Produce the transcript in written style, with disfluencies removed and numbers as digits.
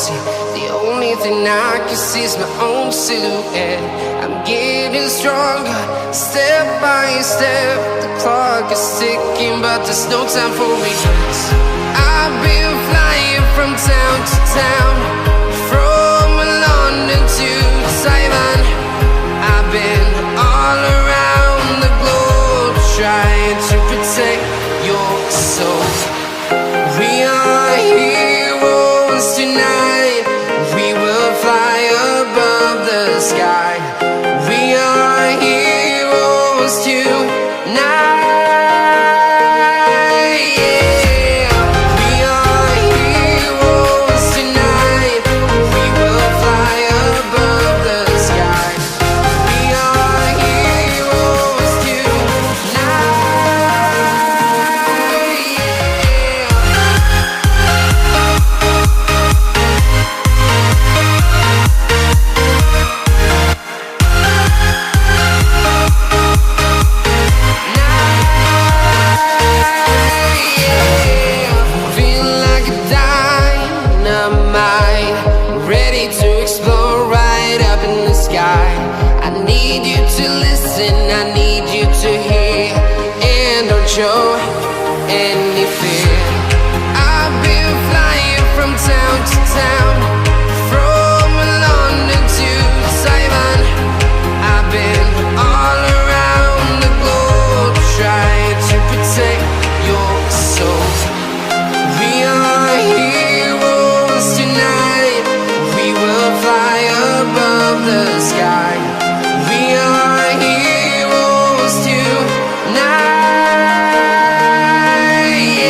reality. The only thing I can see is my own silhouette. I'm getting stronger, step by step. The clock is ticking, but there's no time for regrets. I've been flying from town to town, from London to Taiwan. I've been all around the globe, trying to protect your soul. We are heroes tonight. We will fly above the sky. We are heroes tonight. I need you to listen, I need